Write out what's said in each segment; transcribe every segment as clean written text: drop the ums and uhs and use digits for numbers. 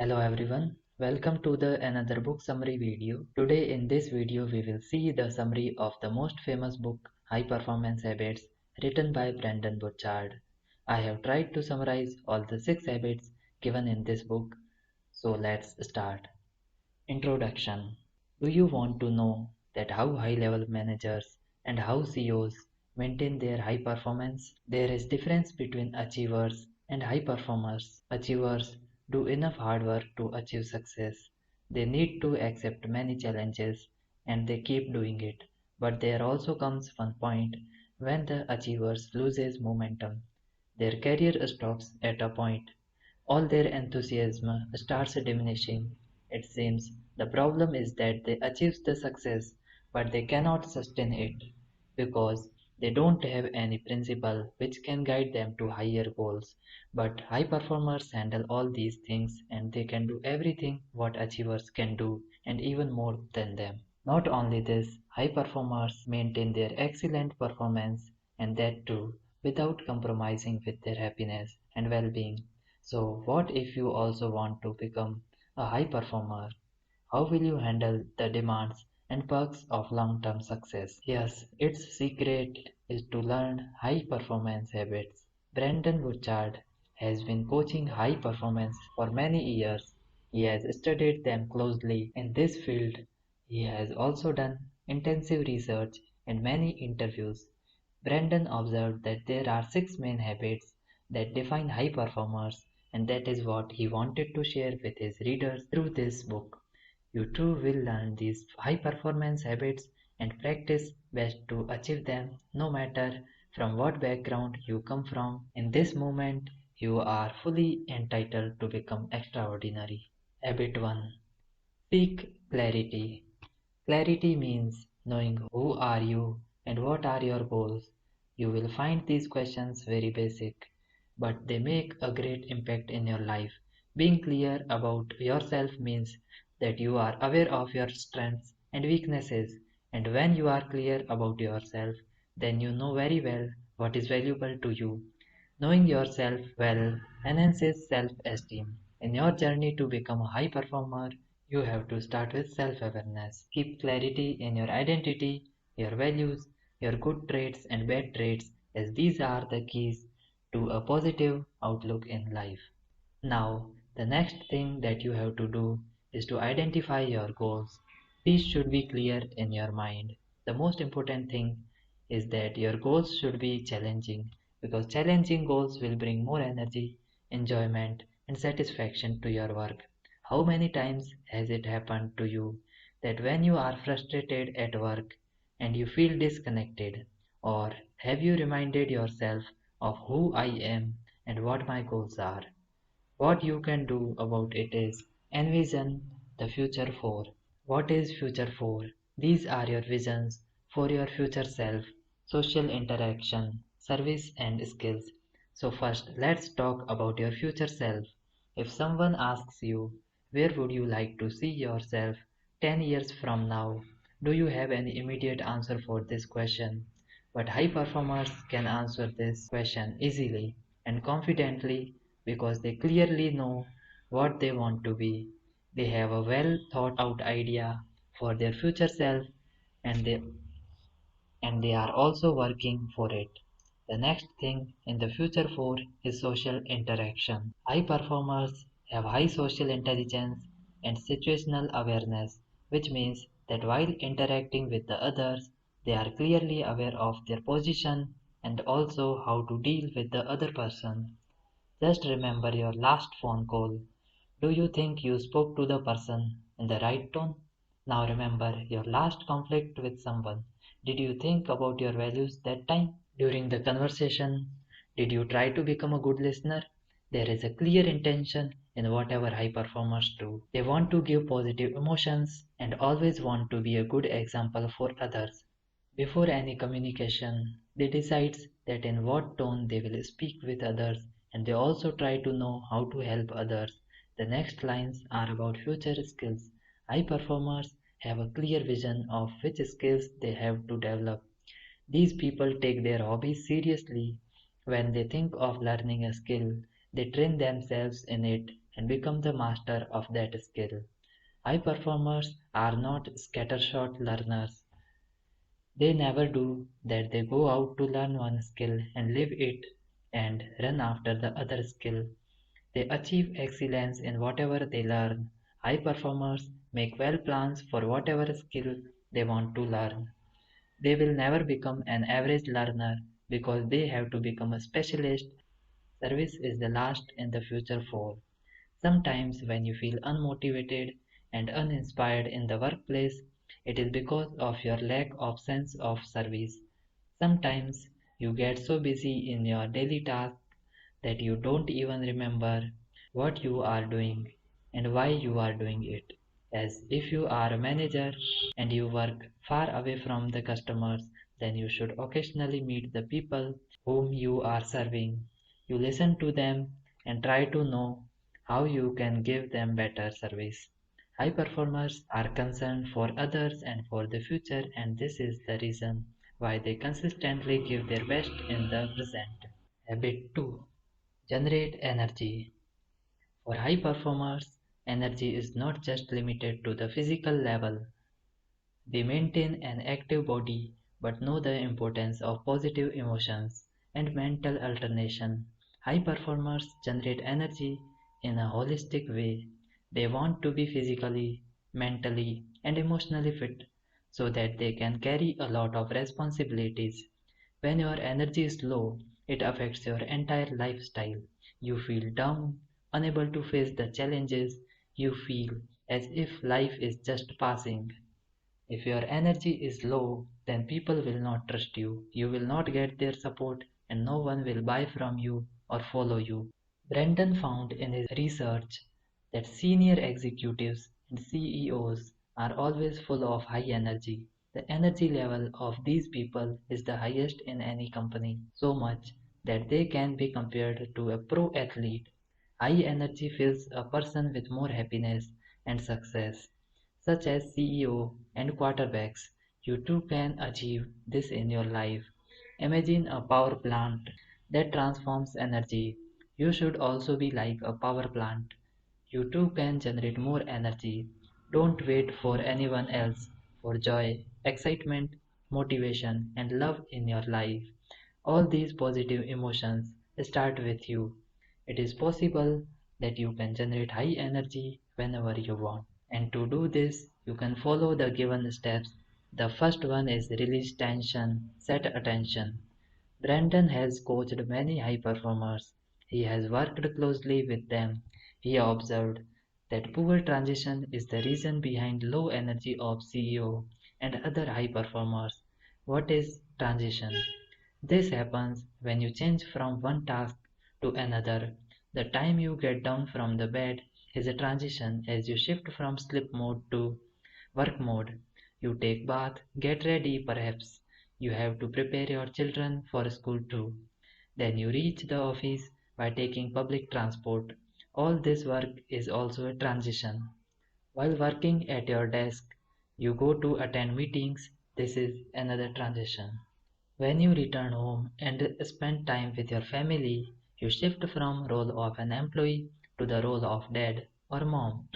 Hello everyone, welcome to the another book summary video. Today in this video we will see the summary of the most famous book High Performance Habits written by Brendon Burchard. I have tried to summarize all the 6 habits given in this book, so let's start. Introduction. Do you want to know that how high level managers and how CEOs maintain their high performance? There is difference between achievers and high performers. Achievers do enough hard work to achieve success. They need to accept many challenges and they keep doing it. But there also comes one point when the achievers loses momentum. Their career stops at a point. All their enthusiasm starts diminishing. It seems the problem is that they achieve the success, but they cannot sustain it because they don't have any principle which can guide them to higher goals. But high performers handle all these things and they can do everything what achievers can do and even more than them. Not only this, high performers maintain their excellent performance and that too without compromising with their happiness and well-being. So, what if you also want to become a high performer? How will you handle the demands and perks of long term success? Yes, its secret is to learn high performance habits. Brendon Burchard has been coaching high performance for many years. He has studied them closely in this field. He has also done intensive research and many interviews. Brendon observed that there are 6 main habits that define high performers, and that is what he wanted to share with his readers through this book. You too will learn these high performance habits and practice best to achieve them no matter from what background you come from. In this moment, you are fully entitled to become extraordinary. Habit 1. Seek clarity. Clarity means knowing who are you and what are your goals. You will find these questions very basic, but they make a great impact in your life. Being clear about yourself means that you are aware of your strengths and weaknesses, and when you are clear about yourself, then you know very well what is valuable to you. Knowing yourself well enhances self esteem. In your journey to become a high performer, you have to start with self awareness. Keep clarity in your identity, your values, your good traits and bad traits, as these are the keys to a positive outlook in life. Now, the next thing that you have to do is to identify your goals. These should be clear in your mind. The most important thing is that your goals should be challenging because challenging goals will bring more energy, enjoyment, and satisfaction to your work. How many times has it happened to you that when you are frustrated at work and you feel disconnected? Or have you reminded yourself of who I am and what my goals are? What you can do about it is envision the future for. What is future for? These are your visions for your future self, social interaction, service and skills. So first, let's talk about your future self. If someone asks you, where would you like to see yourself 10 years from now? Do you have any immediate answer for this question? But high performers can answer this question easily and confidently because they clearly know what they want to be. They have a well thought out idea for their future self and they are also working for it. The next thing in the future for is social interaction. High performers have high social intelligence and situational awareness, which means that while interacting with the others, they are clearly aware of their position and also how to deal with the other person. Just remember your last phone call. Do you think you spoke to the person in the right tone? Now remember your last conflict with someone. Did you think about your values that time? During the conversation, did you try to become a good listener? There is a clear intention in whatever high performers do. They want to give positive emotions and always want to be a good example for others. Before any communication, they decide that in what tone they will speak with others and they also try to know how to help others. The next lines are about future skills. High performers have a clear vision of which skills they have to develop. These people take their hobbies seriously. When they think of learning a skill, they train themselves in it and become the master of that skill. High performers are not scattershot learners. They never do that. They go out to learn one skill and leave it and run after the other skill. They achieve excellence in whatever they learn. High performers make well plans for whatever skill they want to learn. They will never become an average learner because they have to become a specialist. Service is the last in the future for. Sometimes when you feel unmotivated and uninspired in the workplace, it is because of your lack of sense of service. Sometimes you get so busy in your daily tasks that you don't even remember what you are doing and why you are doing it. As if you are a manager and you work far away from the customers, then you should occasionally meet the people whom you are serving. You listen to them and try to know how you can give them better service. High performers are concerned for others and for the future, and this is the reason why they consistently give their best in the present. Habit 2. Generate energy. For high performers, energy is not just limited to the physical level. They maintain an active body but know the importance of positive emotions and mental alternation. High performers generate energy in a holistic way. They want to be physically, mentally, and emotionally fit so that they can carry a lot of responsibilities. When your energy is low, it affects your entire lifestyle. You feel down, unable to face the challenges. You feel as if life is just passing. If your energy is low, then people will not trust you. You will not get their support, and no one will buy from you or follow you. Brendon found in his research that senior executives and CEOs are always full of high energy. The energy level of these people is the highest in any company, so much that they can be compared to a pro athlete. High energy fills a person with more happiness and success, such as CEO and quarterbacks. You too can achieve this in your life. Imagine a power plant that transforms energy. You should also be like a power plant. You too can generate more energy. Don't wait for anyone else for joy, excitement, motivation, and love in your life. All these positive emotions start with you. It is possible that you can generate high energy whenever you want. And to do this, you can follow the given steps. The first one is release tension, set attention. Brandon has coached many high performers. He has worked closely with them. He observed that poor transition is the reason behind low energy of CEO and other high performers. What is transition? This happens when you change from one task to another. The time you get down from the bed is a transition as you shift from sleep mode to work mode. You take bath, get ready perhaps. You have to prepare your children for school too. Then you reach the office by taking public transport. All this work is also a transition. While working at your desk, you go to attend meetings. This is another transition. When you return home and spend time with your family, you shift from role of an employee to the role of dad or mom.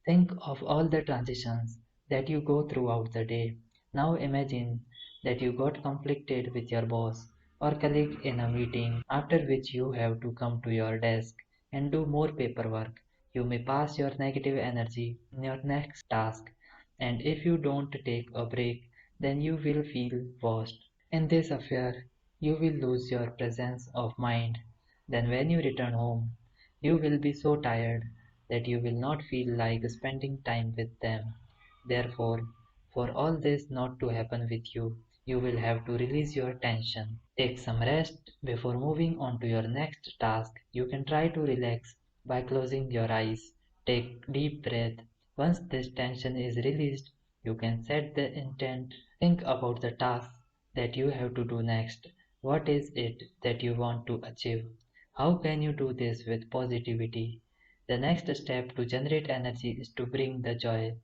Think of all the transitions that you go throughout the day. Now imagine that you got conflicted with your boss or colleague in a meeting, after which you have to come to your desk and do more paperwork. You may pass your negative energy in your next task, and if you don't take a break, then you will feel washed. In this affair, you will lose your presence of mind. Then, when you return home, you will be so tired that you will not feel like spending time with them. Therefore, for all this not to happen with you, you will have to release your tension. Take some rest before moving on to your next task. You can try to relax by closing your eyes. Take deep breath. Once this tension is released, you can set the intent. Think about the task that you have to do next. What is it that you want to achieve? How can you do this with positivity? The next step to generate energy is to bring the joy.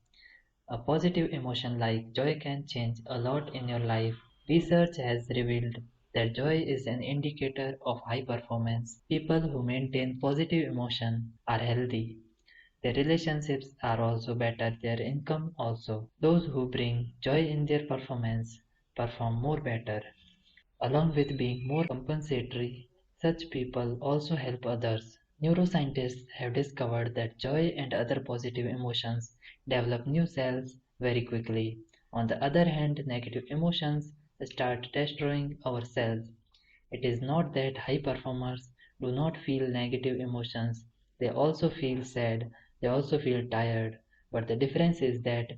A positive emotion like joy can change a lot in your life. Research has revealed that joy is an indicator of high performance. People who maintain positive emotion are healthy. Their relationships are also better, their income also. Those who bring joy in their performance perform more better. Along with being more compensatory, such people also help others. Neuroscientists have discovered that joy and other positive emotions develop new cells very quickly. On the other hand, negative emotions start destroying our cells. It is not that high performers do not feel negative emotions, they also feel sad, they also feel tired, but the difference is that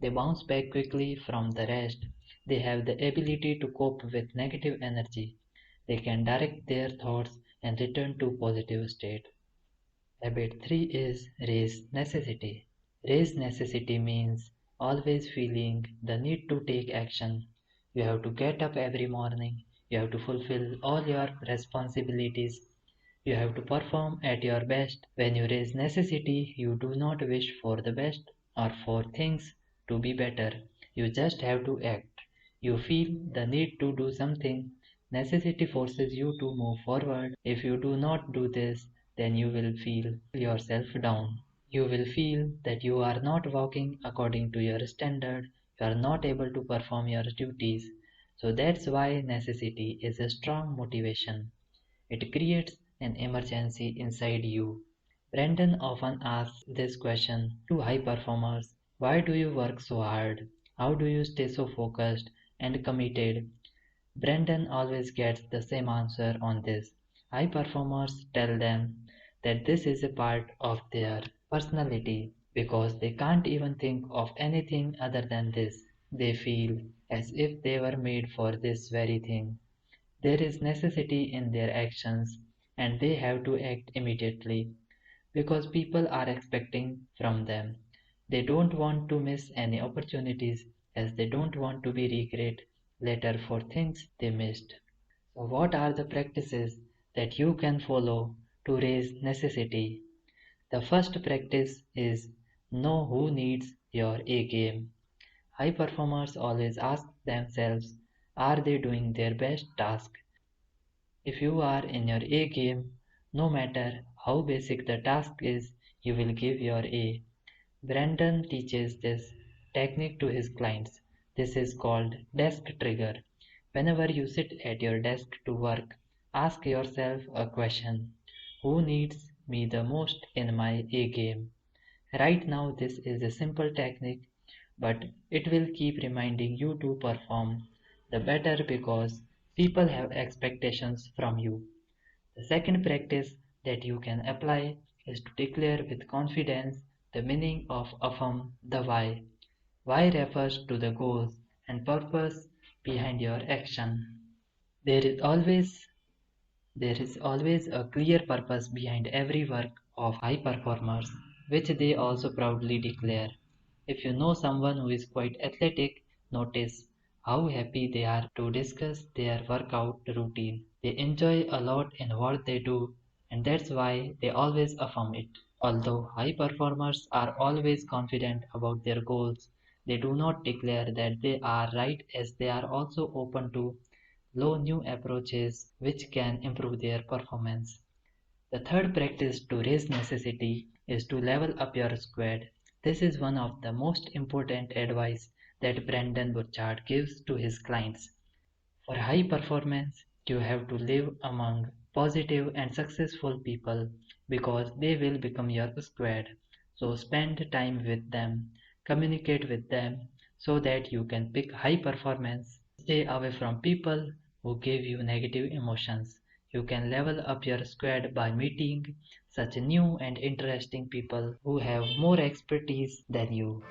they bounce back quickly from the rest. They have the ability to cope with negative energy. They can direct their thoughts and return to positive state. Habit 3 is raise necessity. Raise necessity means always feeling the need to take action. You have to get up every morning. You have to fulfill all your responsibilities. You have to perform at your best. When you raise necessity, you do not wish for the best or for things to be better. You just have to act. You feel the need to do something. Necessity forces you to move forward. If you do not do this, then you will feel yourself down. You will feel that you are not walking according to your standard, you are not able to perform your duties. So that's why necessity is a strong motivation. It creates an emergency inside you. Brendon often asks this question to high performers: why do you work so hard? How do you stay so focused and committed? Brendon always gets the same answer on this. High performers tell them that this is a part of their personality because they can't even think of anything other than this. They feel as if they were made for this very thing. There is necessity in their actions and they have to act immediately because people are expecting from them. They don't want to miss any opportunities as they don't want to be regret later for things they missed. So what are the practices that you can follow to raise necessity? The first practice is know who needs your A game. High performers always ask themselves, are they doing their best task? If you are in your A game, no matter how basic the task is, you will give your A. Brendon teaches this technique to his clients. This is called desk trigger. Whenever you sit at your desk to work, ask yourself a question: who needs me the most in my A game? Right now, this is a simple technique, but it will keep reminding you to perform the better because people have expectations from you. The second practice that you can apply is to declare with confidence the meaning of affirm the why. Why refers to the goals and purpose behind your action. There is always there is always a clear purpose behind every work of high performers, which they also proudly declare. If you know someone who is quite athletic, notice how happy they are to discuss their workout routine. They enjoy a lot in what they do, and that's why they always affirm it. Although high performers are always confident about their goals, they do not declare that they are right as they are also open to low new approaches which can improve their performance. The third practice to raise necessity is to level up your squad. This is one of the most important advice that Brendon Burchard gives to his clients. For high performance, you have to live among positive and successful people because they will become your squad. So spend time with them, communicate with them so that you can pick high performance. Stay away from people who give you negative emotions. You can level up your squad by meeting such new and interesting people who have more expertise than you.